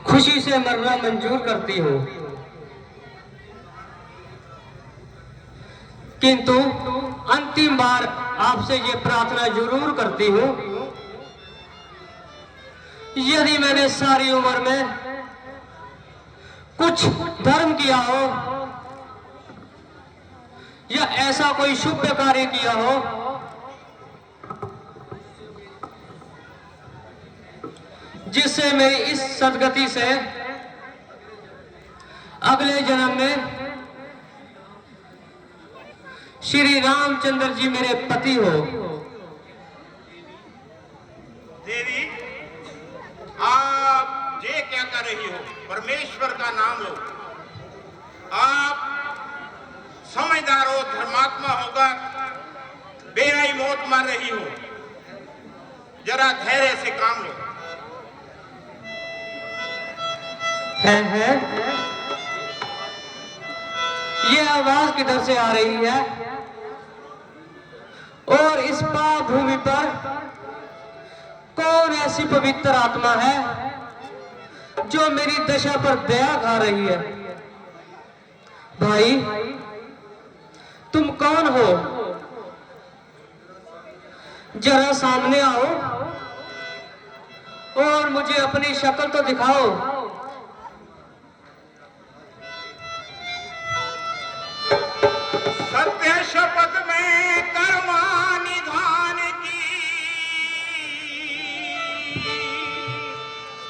खुशी से मरना मंजूर करती हूँ, किंतु अंतिम बार आपसे ये प्रार्थना जरूर करती हूँ, यदि मैंने सारी उम्र में कुछ धर्म किया हो या ऐसा कोई शुभ कार्य किया हो जिससे मेरी इस सदगति से अगले जन्म में श्री रामचंद्र जी मेरे पति हो। देवी, आप ये क्या कर रही हो? परमेश्वर का नाम लो। आप समझदार हो, धर्मात्मा होकर बेराई मौत मार रही हो। जरा धैर्य से काम लो। है ये आवाज किधर से आ रही है और इस पाप भूमि पर कौन ऐसी पवित्र आत्मा है जो मेरी दशा पर दया खा रही है? भाई, तुम कौन हो? जरा सामने आओ और मुझे अपनी शक्ल तो दिखाओ। सत्य शपथ में कर्मा निधान की,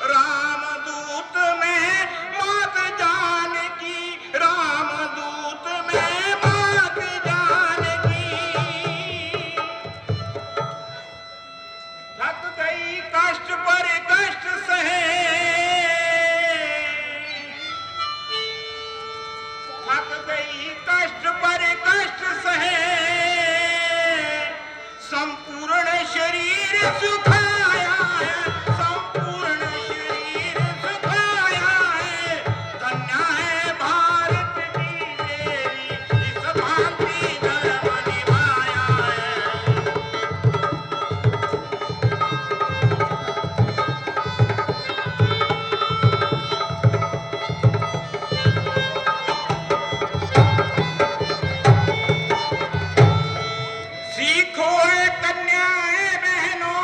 रामदूत में मात जान की, रामदूत में मात जान की। थक गई कष्ट पर कष्ट सहे, थक गई कष्ट पर कष्ट सहे, संपूर्ण शरीर सुखाया है, संपूर्ण शरीर सुखाया है। धन्य है भारत की देवी, इस भांति धर्म निभाया है। सीखो है कन्याएं बहनों,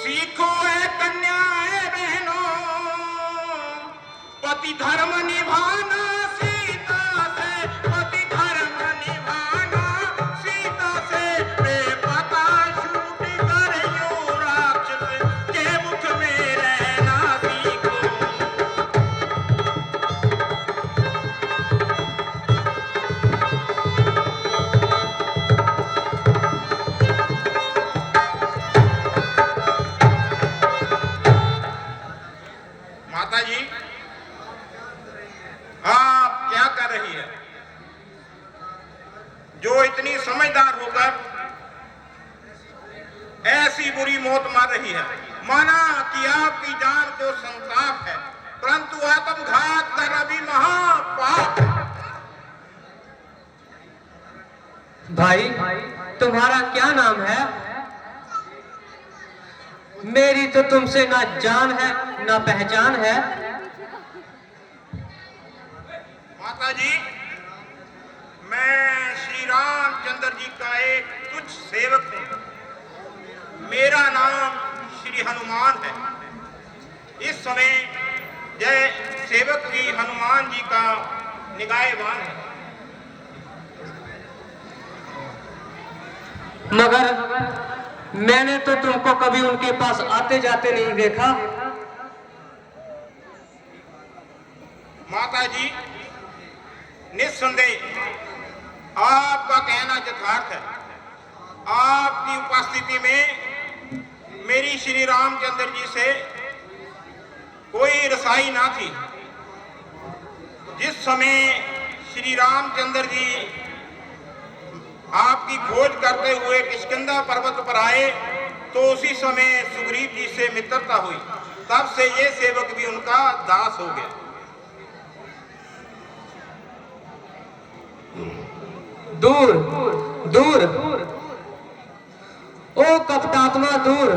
सीखो है कन्याएं बहनों, पति धर्म निभाना सीता से, पति धर्म निभाना सीता से। बेपता छूट कर यो राक्षस के मुख में रहना सीखो। माता जी, आप क्या कर रही है? जो इतनी समझदार होकर ऐसी बुरी मौत मार रही है। माना कि आपकी जान को संताप है, परंतु आत्मघात करना भी महापाप है। भाई, तुम्हारा क्या नाम है? मेरी तो तुमसे ना जान है ना पहचान है। माता जी, मैं श्री रामचंद्र जी का एक तुच्छ सेवक हूं। मेरा नाम श्री हनुमान है। इस समय जय सेवक की हनुमान जी का निगाहबान है। मगर मैंने तो तुमको कभी उनके पास आते जाते नहीं देखा। माता जी, निस्संदेह आपका कहना यथार्थ है। आपकी उपस्थिति में मेरी श्री रामचंद्र जी से कोई रसाई ना थी। जिस समय श्री रामचंद्र जी आपकी खोज करते हुए किष्किंधा पर्वत पर आए तो उसी समय सुग्रीव जी से मित्रता हुई। तब से ये सेवक भी उनका दास हो गया। दूर दूर, ओ कपटात्मा दूर।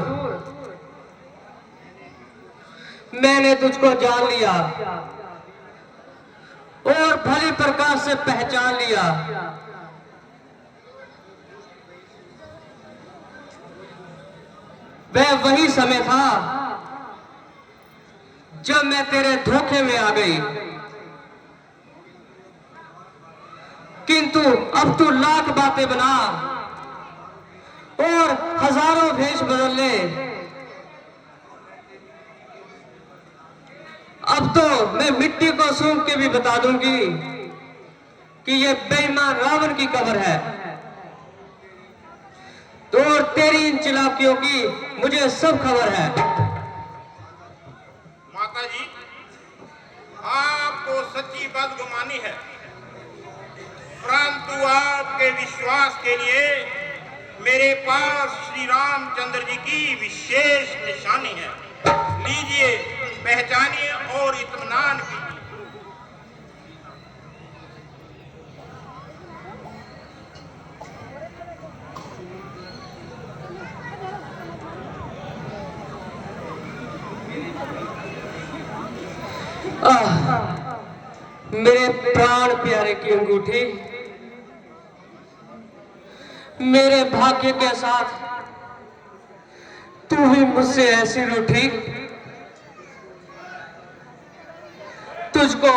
मैंने तुझको जान लिया और भली प्रकार से पहचान लिया। वह वही समय था जब मैं तेरे धोखे में आ गई, किंतु अब तू लाख बातें बना और हजारों भेष बदल ले। अब तो मैं मिट्टी को सूंघ के भी बता दूंगी कि ये बेईमान रावण की कब्र है। तो और तेरी इन चालाकियों की मुझे सब खबर है। माता जी, आपको सच्ची बदगुमानी है, परंतु आपके विश्वास के लिए मेरे पास श्री रामचंद्र जी की विशेष निशानी है। लीजिए, पहचानिए और इत्मीनान कीजिए। मेरे प्राण प्यारे की अंगूठी, मेरे भाग्य के साथ तू ही मुझसे ऐसी रूठी। तुझको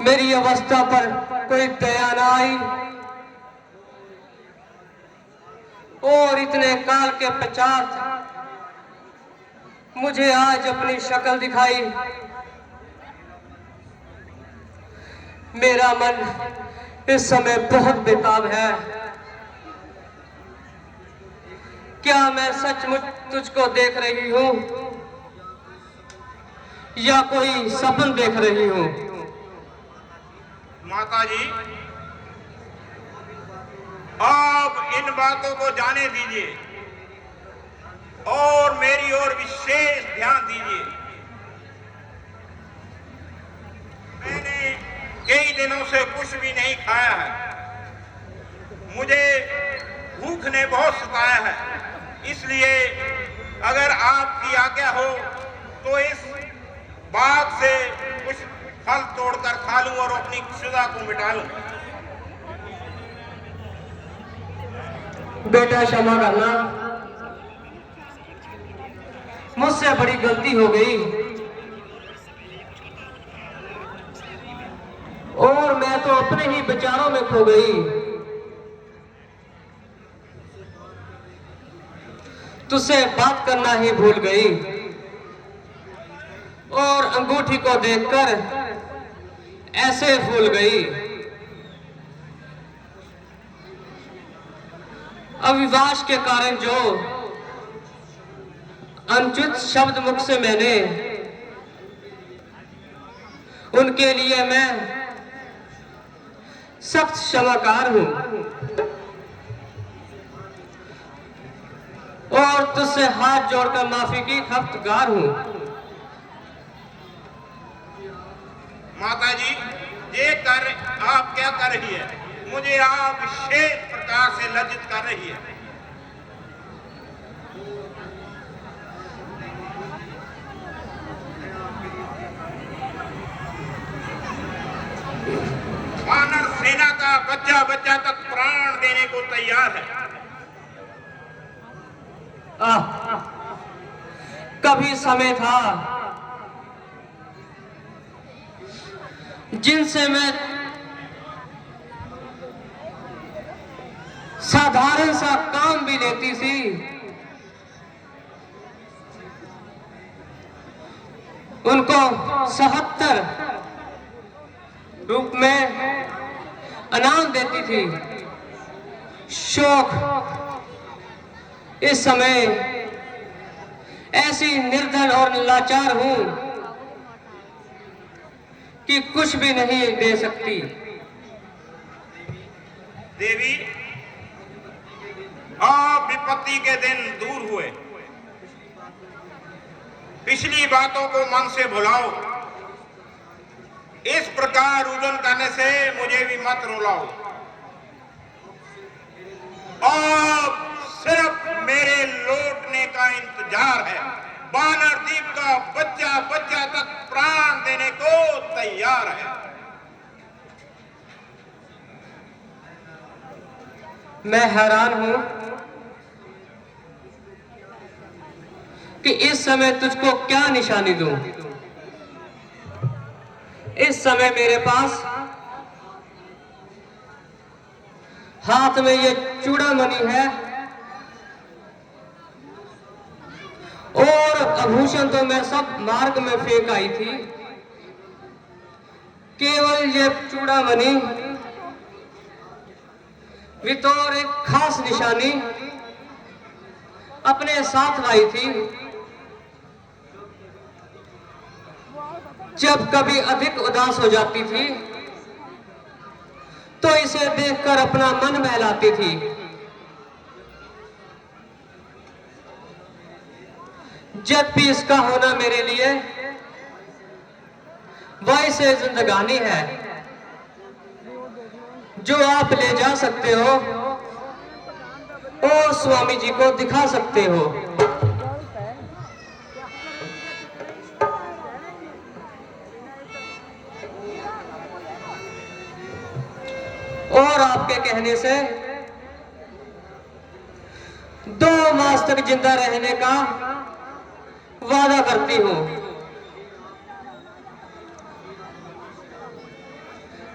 मेरी अवस्था पर कोई दया न आई और इतने काल के पश्चात मुझे आज अपनी शक्ल दिखाई। मेरा मन इस समय बहुत बेताब है। क्या मैं सचमुच तुझको देख रही हूं या कोई सपन देख रही हूं? माता जी, आप इन बातों को जाने दीजिए और मेरी ओर विशेष ध्यान दीजिए। मैंने कई दिनों से कुछ भी नहीं खाया है। मुझे भूख ने बहुत सताया है, इसलिए अगर आपकी आज्ञा हो तो इस बाग से कुछ फल तोड़कर खा लूं और अपनी क्षुधा को मिटा लूं। बेटा, क्षमा करना, मुझसे बड़ी गलती हो गई और मैं तो अपने ही विचारों में खो गई। तुझसे बात करना ही भूल गई और अंगूठी को देखकर ऐसे भूल गई। अविवाश के कारण जो अनुचित शब्द मुख से मैंने, उनके लिए मैं सख्त क्षमाकार हूं और तुझसे हाथ जोड़कर माफी की खपतगार हूं। माता जी, ये आप क्या कर रही है? मुझे आप विशेष प्रकार से लज्जित कर रही है। वानर सेना का बच्चा बच्चा तक प्राण देने को तैयार है। कभी समय था जिनसे मैं साधारण सा काम भी लेती थी, उनको 77 रूप में इनाम देती थी। शौक इस समय ऐसी निर्धन और लाचार हूं कि कुछ भी नहीं दे सकती। देवी, आप विपत्ति के दिन दूर हुए। पिछली बातों को मन से भुलाओ। इस प्रकार रुदन करने से मुझे भी मत रुलाओ। अब सिर्फ मेरे लौटने का इंतजार है। बानर द्वीप का बच्चा बच्चा तक प्राण देने को तैयार है। मैं हैरान हूं कि इस समय तुझको क्या निशानी दूं। इस समय मेरे पास हाथ में ये चूड़ामणि है और आभूषण तो मैं सब मार्ग में फेंक आई थी। केवल ये चूड़ामणि वितौर एक खास निशानी अपने साथ लाई थी। जब कभी अधिक उदास हो जाती थी तो इसे देखकर अपना मन बहलाती थी। जब भी इसका होना मेरे लिए वैसे जिंदगानी है। जो आप ले जा सकते हो और स्वामी जी को दिखा सकते हो। और आपके कहने से 2 मास तक जिंदा रहने का वादा करती हूं।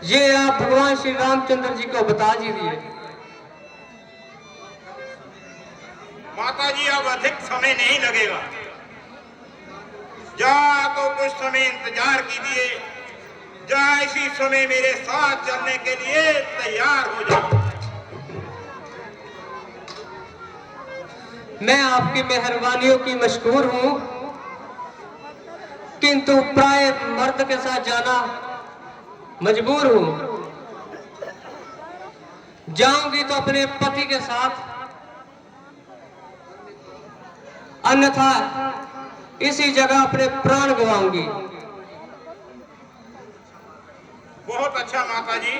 ये आप भगवान श्री रामचंद्र जी को बता दीजिए। माता जी अब अधिक समय नहीं लगेगा, जा तो कुछ समय इंतजार कीजिए, जा इसी समय मेरे साथ चलने के लिए तैयार हो जाओ। मैं आपकी मेहरबानियों की मशकूर हूं, किंतु प्राय मर्द के साथ जाना मजबूर हूं। जाऊंगी तो अपने पति के साथ, अन्यथा इसी जगह अपने प्राण गंवाऊंगी। बहुत अच्छा माता जी,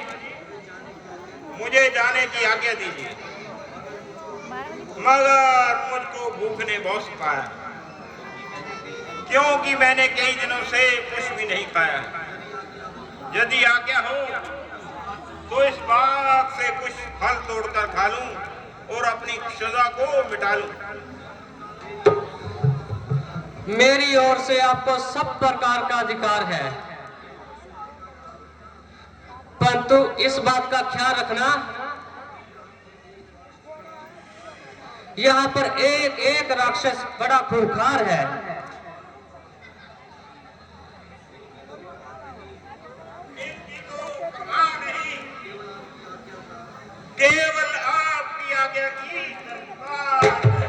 मुझे जाने की आज्ञा दीजिए, मगर मुझको भूख ने बहुत सताया, क्योंकि मैंने कई दिनों से कुछ भी नहीं खाया। यदि आज्ञा हो तो इस बाग से कुछ फल तोड़कर खा लूं और अपनी सजा को मिटा लूं। मेरी ओर से आपको सब प्रकार का अधिकार है, परंतु इस बात का ख्याल रखना, यहां पर एक एक राक्षस बड़ा खूंखार है। केवल आपकी आज्ञा की दरकार है।